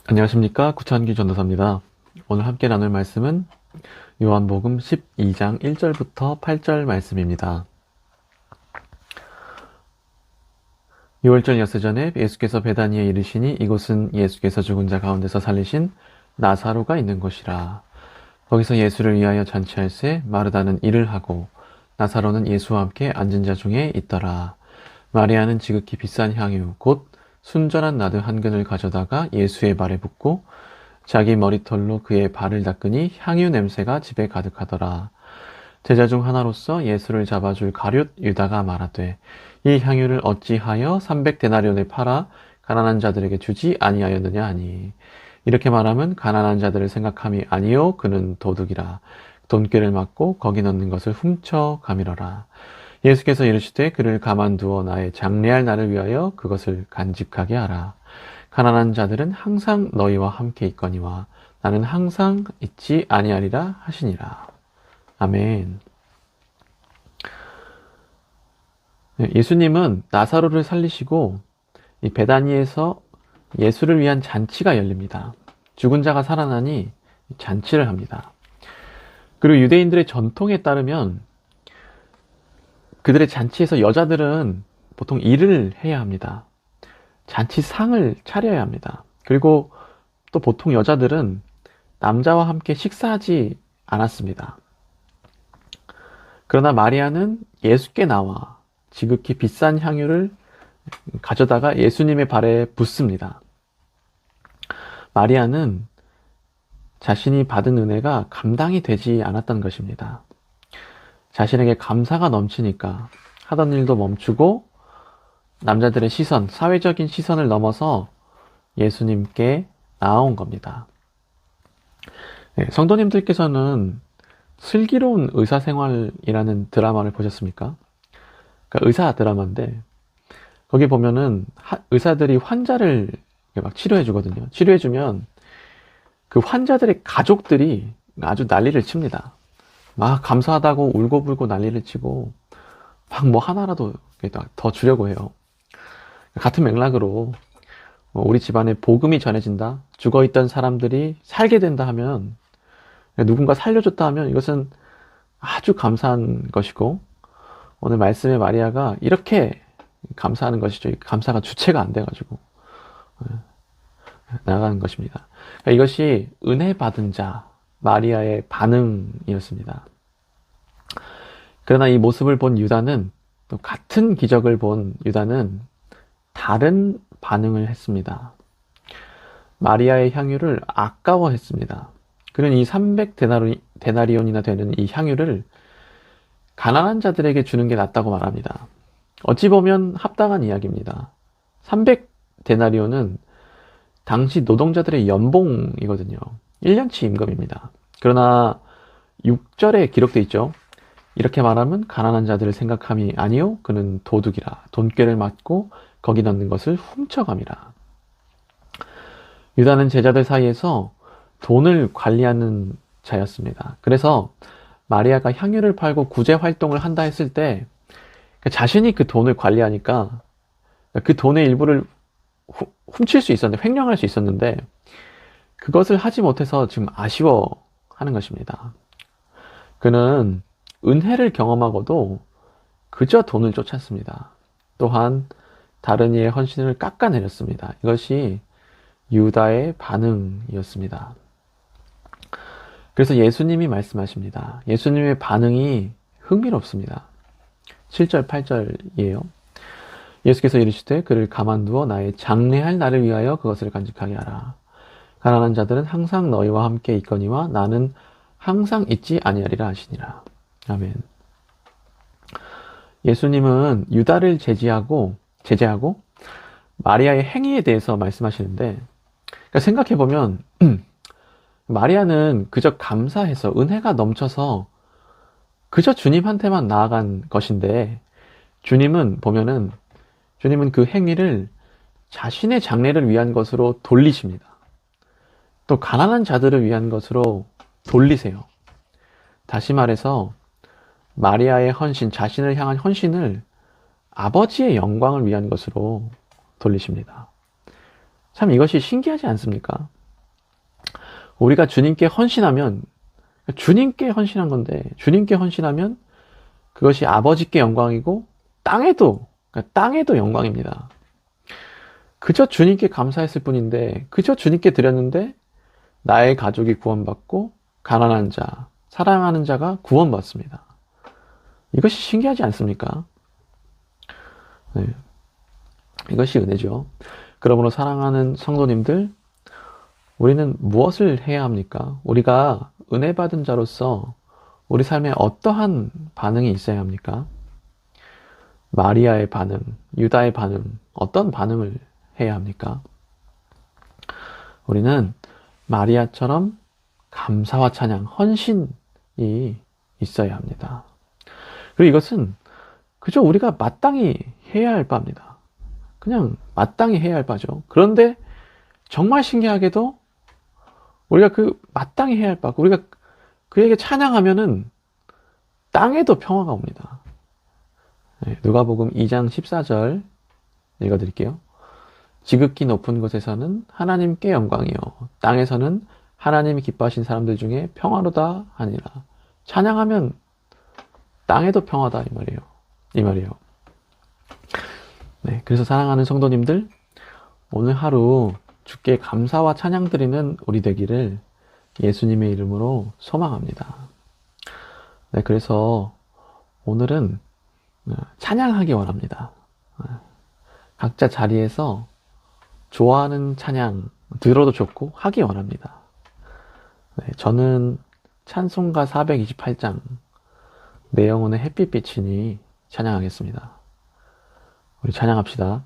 안녕하십니까, 구찬기 전도사입니다. 오늘 함께 나눌 말씀은 요한복음 12장 1절부터 8절 말씀입니다. 6월절 여세전에 예수께서 베다니에 이르시니 이곳은 예수께서 죽은 자 가운데서 살리신 나사로가 있는 곳이라. 거기서 예수를 위하여 잔치할새 마르다는 일을 하고 나사로는 예수와 함께 앉은 자 중에 있더라. 마리아는 지극히 비싼 향유 곧 순전한 나드 한 근을 가져다가 예수의 발에 붓고 자기 머리털로 그의 발을 닦으니 향유 냄새가 집에 가득하더라. 제자 중 하나로서 예수를 잡아줄 가룟 유다가 말하되 이 향유를 어찌하여 300데나리온에 팔아 가난한 자들에게 주지 아니하였느냐 하니, 이렇게 말하면 가난한 자들을 생각함이 아니요 그는 도둑이라. 돈꾀를 맞고 거기 넣는 것을 훔쳐 가밀어라. 예수께서 이르시되 그를 가만두어 나의 장래할 날을 위하여 그것을 간직하게 하라. 가난한 자들은 항상 너희와 함께 있거니와 나는 항상 있지 아니하리라 하시니라. 아멘. 예수님은 나사로를 살리시고 이 베다니에서 예수를 위한 잔치가 열립니다. 죽은 자가 살아나니 잔치를 합니다. 그리고 유대인들의 전통에 따르면 그들의 잔치에서 여자들은 보통 일을 해야 합니다. 잔치상을 차려야 합니다. 그리고 또 보통 여자들은 남자와 함께 식사하지 않았습니다. 그러나 마리아는 예수께 나와 지극히 비싼 향유를 가져다가 예수님의 발에 붓습니다. 마리아는 자신이 받은 은혜가 감당이 되지 않았던 것입니다. 자신에게 감사가 넘치니까 하던 일도 멈추고 남자들의 시선, 사회적인 시선을 넘어서 예수님께 나아온 겁니다. 성도님들께서는 슬기로운 의사생활이라는 드라마를 보셨습니까? 그러니까 의사 드라마인데 거기 보면은 의사들이 환자를 막 치료해 주거든요. 치료해 주면 그 환자들의 가족들이 아주 난리를 칩니다. 막 감사하다고 울고불고 난리를 치고 막 뭐 하나라도 더 주려고 해요. 같은 맥락으로 우리 집안에 복음이 전해진다, 죽어있던 사람들이 살게 된다 하면, 누군가 살려줬다 하면 이것은 아주 감사한 것이고, 오늘 말씀의 마리아가 이렇게 감사하는 것이죠. 감사가 주체가 안 돼가지고 나가는 것입니다. 그러니까 이것이 은혜 받은 자 마리아의 반응이었습니다. 그러나 이 모습을 본 유다는, 또 같은 기적을 본 유다는 다른 반응을 했습니다. 마리아의 향유를 아까워했습니다. 그는 이 300데나리온이나 되는 이 향유를 가난한 자들에게 주는 게 낫다고 말합니다. 어찌 보면 합당한 이야기입니다. 300데나리온은 당시 노동자들의 연봉이거든요. 1년치 임금입니다. 그러나 6절에 기록되어 있죠. 이렇게 말하면 가난한 자들을 생각함이 아니요 그는 도둑이라. 돈꾀를 맞고 거기 넣는 것을 훔쳐감이라. 유다는 제자들 사이에서 돈을 관리하는 자였습니다. 그래서 마리아가 향유를 팔고 구제 활동을 한다 했을 때 자신이 그 돈을 관리하니까 그 돈의 일부를 훔칠 수 있었는데, 횡령할 수 있었는데 그것을 하지 못해서 지금 아쉬워하는 것입니다. 그는 은혜를 경험하고도 그저 돈을 쫓았습니다. 또한 다른 이의 헌신을 깎아내렸습니다. 이것이 유다의 반응이었습니다. 그래서 예수님이 말씀하십니다. 예수님의 반응이 흥미롭습니다. 7절, 8절이에요. 예수께서 이르시되 그를 가만두어 나의 장래할 날을 위하여 그것을 간직하게 하라. 가난한 자들은 항상 너희와 함께 있거니와 나는 항상 있지 아니하리라 하시니라. 아멘. 예수님은 유다를 제재하고 마리아의 행위에 대해서 말씀하시는데, 그러니까 생각해보면 마리아는 그저 감사해서 은혜가 넘쳐서 그저 주님한테만 나아간 것인데, 주님은 그 행위를 자신의 장래를 위한 것으로 돌리십니다. 또 가난한 자들을 위한 것으로 돌리세요. 다시 말해서 마리아의 헌신, 자신을 향한 헌신을 아버지의 영광을 위한 것으로 돌리십니다. 참 이것이 신기하지 않습니까? 우리가 주님께 헌신하면, 주님께 헌신한 건데, 주님께 헌신하면 그것이 아버지께 영광이고 땅에도, 그러니까 땅에도 영광입니다. 그저 주님께 감사했을 뿐인데, 그저 주님께 드렸는데 나의 가족이 구원받고 가난한 자, 사랑하는 자가 구원받습니다. 이것이 신기하지 않습니까? 네. 이것이 은혜죠. 그러므로 사랑하는 성도님들, 우리는 무엇을 해야 합니까? 우리가 은혜 받은 자로서 우리 삶에 어떠한 반응이 있어야 합니까? 마리아의 반응, 유다의 반응, 어떤 반응을 해야 합니까? 우리는 마리아처럼 감사와 찬양, 헌신이 있어야 합니다. 그리고 이것은 그저 우리가 마땅히 해야 할 바입니다. 그냥 마땅히 해야 할 바죠. 그런데 정말 신기하게도 우리가 그 마땅히 해야 할 바, 우리가 그에게 찬양하면은 땅에도 평화가 옵니다. 누가복음 2장 14절 읽어드릴게요. 지극히 높은 곳에서는 하나님께 영광이요 땅에서는 하나님이 기뻐하신 사람들 중에 평화로다 하니라. 찬양하면 땅에도 평화다 이 말이에요. 네, 그래서 사랑하는 성도님들, 오늘 하루 주께 감사와 찬양 드리는 우리 되기를 예수님의 이름으로 소망합니다. 네, 그래서 오늘은 찬양하기 원합니다. 각자 자리에서 좋아하는 찬양 들어도 좋고 하기 원합니다. 네, 저는 찬송가 428장 내 영혼의 햇빛 비치니 찬양하겠습니다. 우리 찬양합시다.